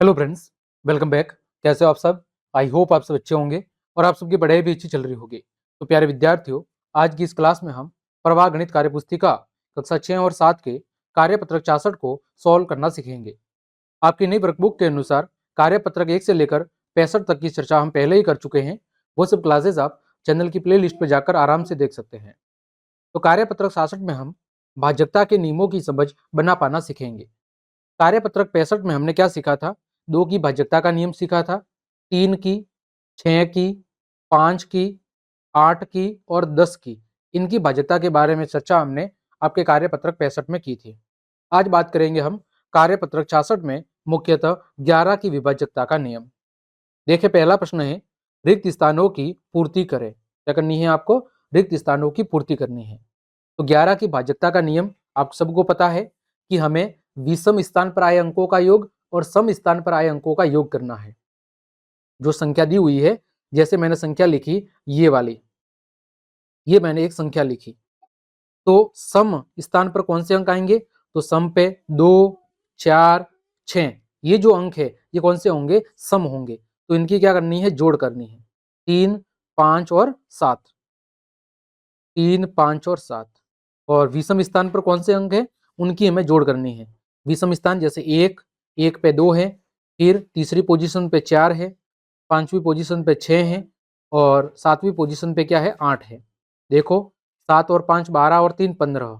Hello friends, welcome back. कैसे हो आप सब? आई होप आप सब अच्छे होंगे और आप सबकी पढ़ाई भी अच्छी चल रही होगी। तो प्यारे विद्यार्थियों, आज की इस क्लास में हम प्रवाह गणित कार्यपुस्तिका कक्षा 6 और 7 के कार्यपत्रक 66 को सॉल्व करना सीखेंगे। आपकी नई वर्कबुक के अनुसार कार्यपत्रक 1 से लेकर 65 तक की चर्चा हम पहले ही कर चुके हैं। वो सब क्लासेस आप चैनल की प्ले लिस्ट पर जाकर आराम से देख सकते हैं। तो कार्यपत्रक 66 में हम भाज्यता के नियमों की समझ बना पाना सीखेंगे। कार्यपत्रक 65 में हमने क्या सीखा था? 2 की भाज्यता का नियम सीखा था, 3 की, 6 की, 5 की, 8 की और 10 की, इनकी भाज्यता के बारे में चर्चा हमने आपके कार्यपत्रक 65 में की थी। आज बात करेंगे हम कार्यपत्रक 66 में मुख्यतः 11 की विभाज्यता का नियम। देखिए, पहला प्रश्न है, रिक्त स्थानों की पूर्ति करें। क्या करनी है आपको? रिक्त स्थानों की पूर्ति करनी है। तो 11 की भाज्यता का नियम आप सबको पता है कि हमें विषम स्थान पर आए अंकों का योग और सम स्थान पर आए अंकों का योग करना है। जो संख्या दी हुई है, जैसे मैंने संख्या लिखी ये वाली, ये मैंने एक संख्या लिखी, तो सम स्थान पर कौन से अंक आएंगे? तो सम पे 2, 4, 6, ये जो अंक है ये कौन से होंगे? सम होंगे। तो इनकी क्या करनी है? जोड़ करनी है। 3, 5 और 7, 3, 5 और 7। और विषम स्थान पर कौन से अंक है? उनकी हमें जोड़ करनी है। विषम स्थान जैसे 1, 1 पे 2 है, फिर तीसरी पोजीशन पे 4 है, पांचवी पोजीशन पे 6 है और सातवीं पोजीशन पे क्या है? 8 है। देखो, 7 और 5 12 और 3 15,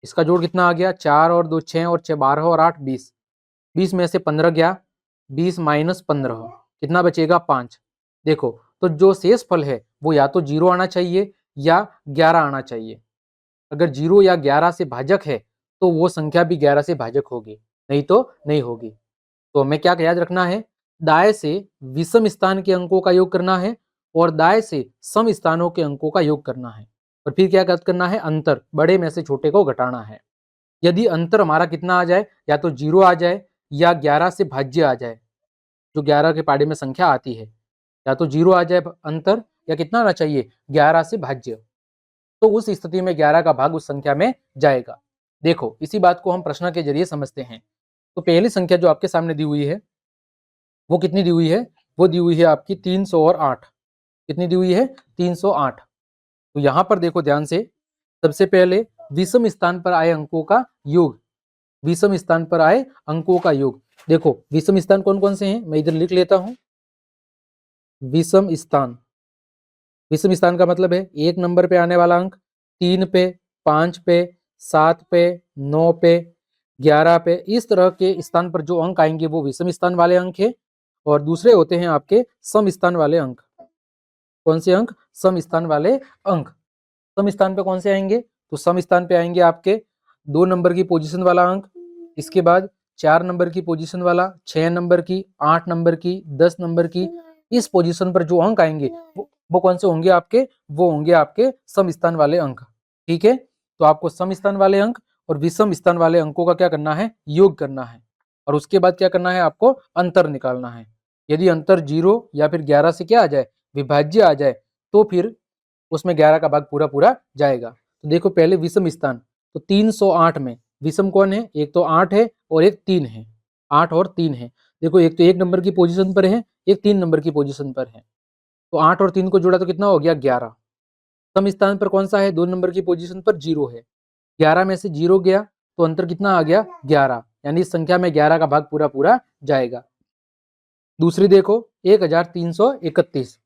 इसका जोड़ कितना आ गया? 4 और 2 6 और 6 12 और 8 20। 20 में से 15 गया, 20 माइनस 15, कितना बचेगा? 5। देखो, तो जो शेष फल है वो या तो 0 आना चाहिए या 11 आना चाहिए। अगर 0 या 11 से भाजक है तो वो संख्या भी 11 से भाजक होगी, नहीं तो नहीं होगी। तो हमें क्या याद रखना है? दाएं से विषम स्थान के अंकों का योग करना है और दाएं से सम स्थानों के अंकों का योग करना है। और फिर क्या करना है? अंतर, बड़े में से छोटे को घटाना है। यदि अंतर हमारा कितना आ जाए, या तो 0 आ जाए या 11 से भाज्य आ जाए, जो 11 के पाढ़े में संख्या आती है, या तो 0 आ जाए अंतर, या कितना आना चाहिए? 11 से भाज्य, तो उस स्थिति में 11 का भाग उस संख्या में जाएगा। देखो, इसी बात को हम प्रश्न के जरिए समझते हैं। तो पहली संख्या जो आपके सामने दी हुई है वो कितनी दी हुई है? वो दी हुई है आपकी 308। कितनी दी हुई है? 308। तो यहां पर देखो ध्यान से, सबसे पहले विषम स्थान पर आए अंकों का योग, विषम स्थान पर आए अंकों का योग। देखो, विषम स्थान कौन कौन से हैं? मैं इधर लिख लेता हूं। विषम स्थान, विषम स्थान का मतलब है 1 नंबर पे आने वाला अंक, 3 पे, 5 पे, 7 पे, 9 पे, 11 पे, इस तरह के स्थान पर जो अंक आएंगे वो विषम स्थान वाले अंक है। और दूसरे होते हैं आपके सम स्थान वाले अंक। कौन से अंक? सम स्थान वाले अंक। सम स्थान पे कौन से आएंगे? तो सम स्थान पे आएंगे आपके 2 नंबर की पोजीशन वाला अंक, इसके बाद 4 नंबर की पोजीशन वाला, 6 नंबर की, 8 नंबर की, 10 नंबर की, इस पोजीशन पर जो अंक आएंगे वो कौन से होंगे आपके? वो होंगे आपके सम स्थान वाले अंक। ठीक है, तो आपको सम स्थान वाले अंक और विषम स्थान वाले अंकों का क्या करना है? योग करना है। और उसके बाद क्या करना है? आपको अंतर निकालना है। यदि अंतर 0 या फिर 11 से क्या आ जाए? विभाज्य आ जाए, तो फिर उसमें 11 का भाग पूरा पूरा जाएगा। तो देखो, पहले विषम स्थान, तो 308 में विषम कौन है? एक तो 8 है और एक 3 है। 8 और 3 है। देखो, एक तो 1 नंबर की पोजीशन पर है, एक 3 नंबर की पोजीशन पर है। तो 8 और 3 को जोड़ा तो कितना हो गया? 11। सम स्थान पर कौन सा है? 2 नंबर की पोजीशन पर 0 है। 11 में से 0 गया तो अंतर कितना आ गया? 11, यानी इस संख्या में 11 का भाग पूरा पूरा जाएगा। दूसरी देखो, 1331।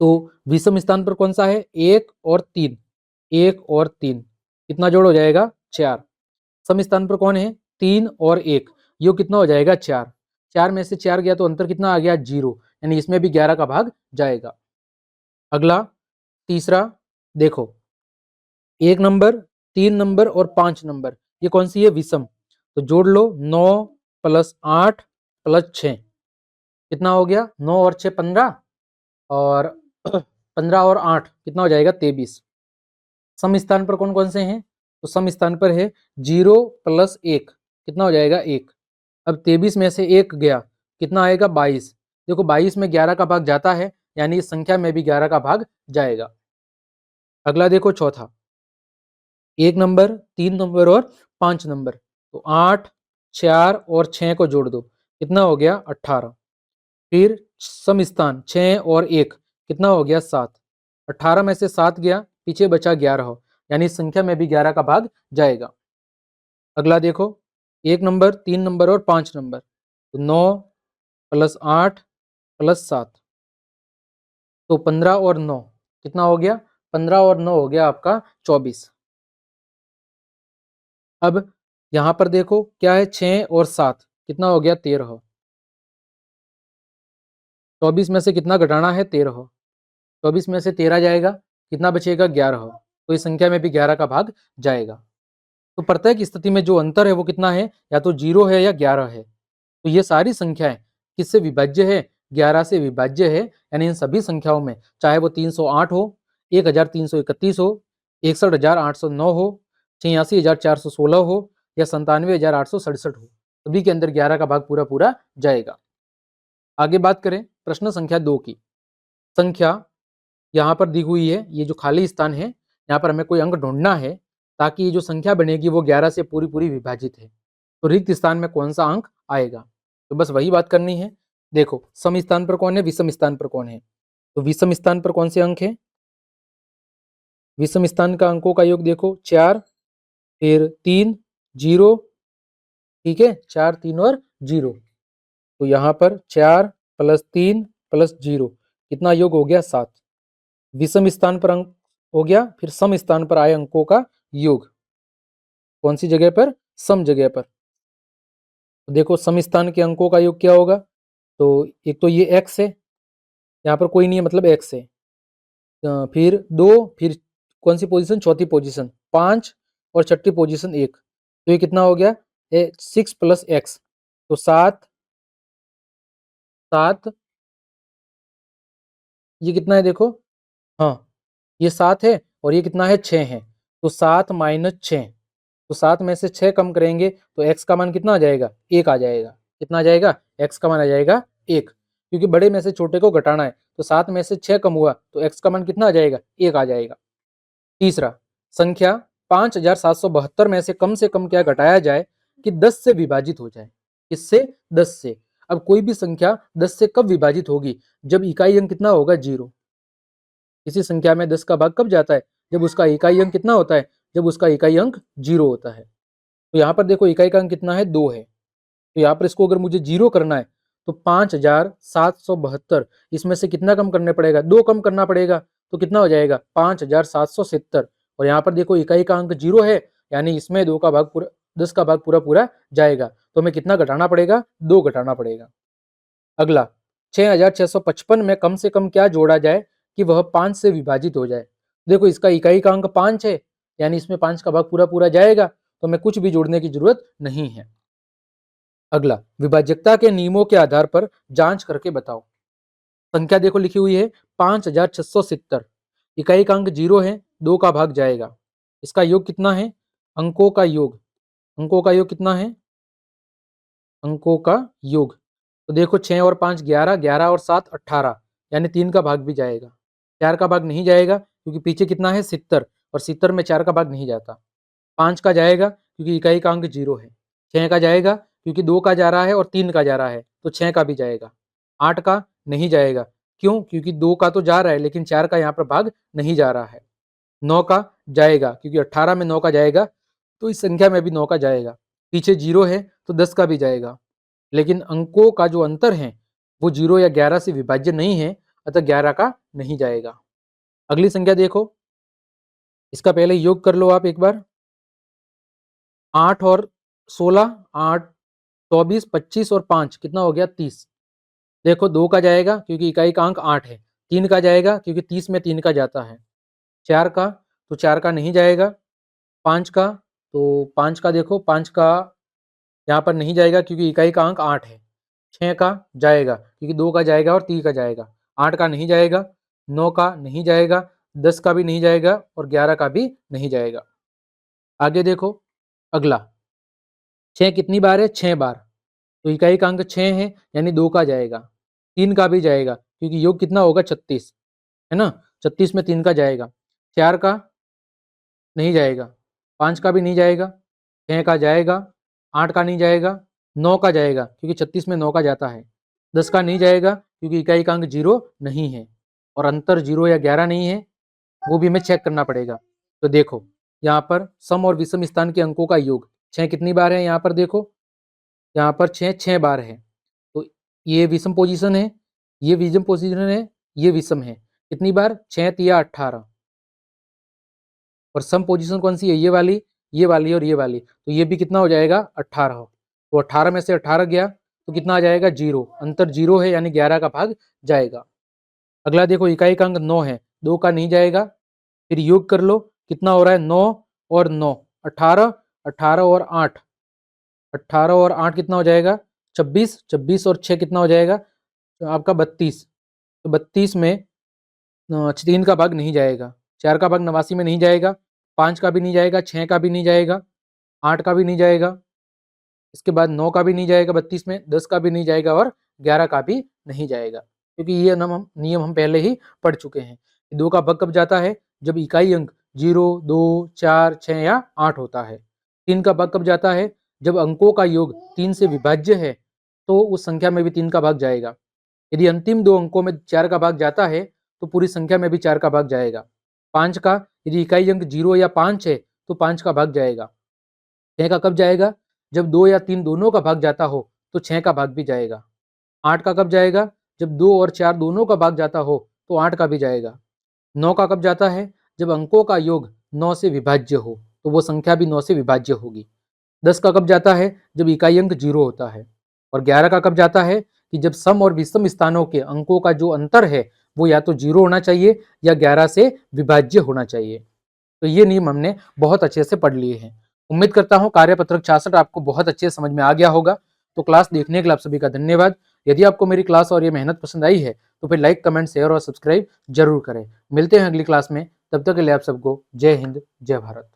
तो विषम स्थान पर कौन सा है? 1 और 3, 1 और 3, कितना जोड़ हो जाएगा? 4। सम स्थान पर कौन है? 3 और 1, ये कितना हो जाएगा? 4। 4 में से 4 गया तो अंतर कितना आ गया? 0, यानी इसमें भी 11 का भाग जाएगा। अगला तीसरा देखो, 1 नंबर, 3 नंबर और 5 नंबर, ये कौन सी है? विषम। तो जोड़ लो, 9 प्लस 8 प्लस 6, कितना हो गया? 9 और 6 15, और 15 और 8 कितना हो जाएगा? 23। सम स्थान पर कौन कौन से हैं? तो सम स्थान पर है 0 प्लस 1, कितना हो जाएगा? 1। अब 23 में से 1 गया, कितना आएगा? 22। देखो, 22 में 11 का भाग जाता है, यानी इस संख्या में भी 11 का भाग जाएगा। अगला देखो, चौथा, 1 नंबर, 3 नंबर और 5 नंबर, तो 8, 4 और 6 को जोड़ दो, कितना हो गया 18। फिर सम स्थान 6 और 1 कितना हो गया 7। 18 में से 7 गया, पीछे बचा 11, यानी इस संख्या में भी 11 का भाग जाएगा। अगला देखो, 1 नंबर, 3 नंबर और 5 नंबर, तो 9 प्लस 8 प्लस 7, तो 15 और 9 कितना हो गया, 15 और 9 हो गया आपका 24। अब यहां पर देखो क्या है, 6 और 7 कितना हो गया 13। 24 में से कितना घटाना है 13, 24 में से 13 जाएगा, कितना बचेगा 11, तो इस संख्या में भी 11 का भाग जाएगा। तो प्रत्येक स्थिति में जो अंतर है वो कितना है, या तो 0 है या 11 है। तो ये सारी संख्याएं किससे विभाज्य है, 11 से विभाज्य है। यानी इन सभी संख्याओं में, चाहे वो 308 हो, 1331 हो, 61809 हो, 86416 हो या 97867 हो, सभी के अंदर 11 का भाग पूरा पूरा जाएगा। आगे बात करें प्रश्न संख्या 2 की। संख्या यहाँ पर दी हुई है, ये जो खाली स्थान है यहाँ पर हमें कोई अंक ढूंढना है ताकि ये जो संख्या बनेगी वो 11 से पूरी पूरी विभाजित है। तो रिक्त स्थान में कौन सा अंक आएगा, तो बस वही बात करनी है। देखो सम स्थान पर कौन है, विषम स्थान पर कौन है, तो विषम स्थान पर कौन से अंक है, विषम स्थान का अंकों का योग देखो 4, फिर 3, 0, ठीक है, 4, 3 और 0। तो यहाँ पर 4 प्लस 3 प्लस 0 कितना योग हो गया 7। विषम स्थान पर अंक हो गया, फिर सम स्थान पर आए अंकों का योग, कौन सी जगह पर, सम जगह पर। तो देखो सम स्थान के अंकों का योग क्या होगा, तो एक तो ये x है, यहाँ पर कोई नहीं है मतलब x है, फिर 2, फिर कौन सी पोजीशन, चौथी पोजीशन 5 और छठी पोजीशन 1, तो ये कितना हो गया 6 प्लस x, तो 7, 7, ये कितना है देखो, हाँ ये 7 है और ये कितना है 6 है, तो 7 माइनस 6, तो 7 में से 6 कम करेंगे तो x का मान कितना आ जाएगा, 1 आ जाएगा। कितना आ जाएगा, x का मान आ जाएगा 1, क्योंकि बड़े में से छोटे को घटाना है, तो 7 में से 6 कम हुआ तो x का मान कितना आ जाएगा, 1 आ जाएगा। तीसरा, संख्या 5772 में से कम क्या घटाया जाए कि 10 से विभाजित हो जाए। किससे, 10 से। अब कोई भी संख्या 10 से कब विभाजित होगी, जब इकाई अंक कितना होगा 0। किसी संख्या में 10 का भाग कब जाता है, जब उसका इकाई अंक कितना होता है, जब उसका इकाई अंक 0 होता है। तो यहाँ पर देखो इकाई का अंक कितना है, 2 है, तो यहाँ पर इसको अगर मुझे 0 करना है तो 5772, इसमें से कितना कम करने पड़ेगा, 2 कम करना पड़ेगा, तो कितना हो जाएगा 5770। और यहाँ पर देखो इकाई का अंक 0 है, यानी इसमें 2 का भाग पूरा, 10 का भाग पूरा पूरा जाएगा, तो हमें कितना घटाना पड़ेगा, 2 घटाना पड़ेगा। अगला, 6655 में कम से कम क्या जोड़ा जाए कि वह 5 से विभाजित हो जाए। देखो इसका इकाई का अंक 5 है, यानी इसमें 5 का भाग पूरा पूरा जाएगा, तो हमें कुछ भी जोड़ने की जरूरत नहीं है। अगला, विभाज्यता के नियमों के आधार पर जांच करके बताओ। संख्या देखो लिखी हुई है 5670, इकाई का अंक 0 है, 2 का भाग जाएगा, इसका योग कितना है, अंकों का योग, अंकों का योग कितना है, अंकों का योग, तो देखो 6 और 5 11, 11 और 7 18, यानी 3 का भाग भी जाएगा। 4 का भाग नहीं जाएगा क्योंकि पीछे कितना है 70, और 70 में 4 का भाग नहीं जाता। 5 का जाएगा क्योंकि इकाई का अंक 0 है। 6 का जाएगा क्योंकि 2 का जा रहा है और 3 का जा रहा है, तो 6 का भी जाएगा। 8 का नहीं जाएगा, क्यों, क्योंकि 2 का तो जा रहा है लेकिन 4 का यहाँ पर भाग नहीं जा रहा है। 9 का जाएगा क्योंकि 18 में 9 का जाएगा, तो इस संख्या में भी 9 का जाएगा। पीछे 0 है तो 10 का भी जाएगा, लेकिन अंकों का जो अंतर है वो 0 या 11 से विभाज्य नहीं है, अतः 11 का नहीं जाएगा। अगली संख्या देखो, इसका पहले योग कर लो आप एक बार। 8 और 16, 8, 24, 25 और 5 कितना हो गया 30। देखो 2 का जाएगा क्योंकि इकाई का अंक 8 है, 3 का जाएगा क्योंकि 30 में 3 का जाता है, 4 का, तो 4 का नहीं जाएगा, 5 का, तो 5 का देखो 5 का यहाँ पर नहीं जाएगा क्योंकि इकाई का अंक 8 है, 6 का जाएगा क्योंकि 2 का जाएगा और 3 का जाएगा, 8 का नहीं जाएगा, 9 का नहीं जाएगा, 10 का भी नहीं जाएगा और 11 का भी नहीं जाएगा। आगे देखो, अगला 6 कितनी बार है, 6 बार, तो इकाई का अंक 6 है यानी 2 का जाएगा, 3 का भी जाएगा क्योंकि योग कितना होगा 36, है ना, 36 में 3 का जाएगा, 4 का नहीं जाएगा, 5 का भी नहीं जाएगा, 6 का जाएगा, 8 का नहीं जाएगा, 9 का जाएगा क्योंकि 36 में 9 का जाता है। 10 का नहीं जाएगा क्योंकि इकाई का अंक 0 नहीं है और अंतर 0 या 11 नहीं है, वो भी हमें चेक करना पड़ेगा। तो देखो यहाँ पर सम और विषम स्थान के अंकों का योग 6 कितनी बार है, यहाँ पर देखो, यहाँ पर 6 बार है। तो ये विषम पोजीशन है, ये विषम पोजीशन है, ये विषम है। कितनी बार? 6 तिया 18। और सम पोजीशन कौन सी है? ये वाली और ये वाली। तो ये भी कितना हो जाएगा? 18। तो 18 में से 18 गया तो कितना आ जाएगा? 0। अंतर 0 है यानी 11 का भाग जाएगा। अगला देखो, इकाई का अंक 9 है, 2 का नहीं जाएगा। फिर योग कर लो, कितना हो रहा है? 9 और 9 18, 18 और 8, 18 और 8 कितना हो जाएगा? 26, 26 और 6 कितना हो जाएगा? तो आपका 32। तो 32 में 3 का भाग नहीं जाएगा, 4 का भाग 89 में नहीं जाएगा, 5 का भी नहीं जाएगा, 6 का भी नहीं जाएगा, 8 का भी नहीं जाएगा, इसके बाद 9 का भी नहीं जाएगा 32 में, 10 का भी नहीं जाएगा और 11 का भी नहीं जाएगा, क्योंकि ये नियम हम पहले ही पढ़ चुके हैं। 2 का भाग कब जाता है? जब इकाई अंक 0, 2, 4, 6 या 8 होता है। 3 का भाग कब जाता है? जब अंकों का योग 3 से विभाज्य है तो उस संख्या में भी 3 का भाग जाएगा। यदि अंतिम 2 अंकों में 4 का भाग जाता है तो पूरी संख्या में भी 4 का भाग जाएगा। 5 का यदि इकाई अंक 0 या 5 है तो 5 का भाग जाएगा। 6 का कब जाएगा? जब 2 या 3 दोनों का भाग जाता हो तो 6 का भाग भी जाएगा। 8 का कब जाएगा? जब 2 और 4 दोनों का भाग जाता हो तो 8 का भी जाएगा। 9 का कब जाता है? जब अंकों का योग 9 से विभाज्य हो तो वो संख्या भी 9 से विभाज्य होगी। 10 का कब जाता है? जब इकाई अंक 0 होता है। और 11 का कब जाता है? कि जब सम और विषम स्थानों के अंकों का जो अंतर है वो या तो 0 होना चाहिए या 11 से विभाज्य होना चाहिए। तो ये नियम हमने बहुत अच्छे से पढ़ लिए हैं। उम्मीद करता हूँ कार्यपत्रक 66 आपको बहुत अच्छे समझ में आ गया होगा। तो क्लास देखने के लिए आप सभी का धन्यवाद। यदि आपको मेरी क्लास और ये मेहनत पसंद आई है तो फिर लाइक, कमेंट, शेयर और सब्सक्राइब जरूर करें। मिलते हैं अगली क्लास में, तब तक के लिए आप सबको जय हिंद, जय भारत।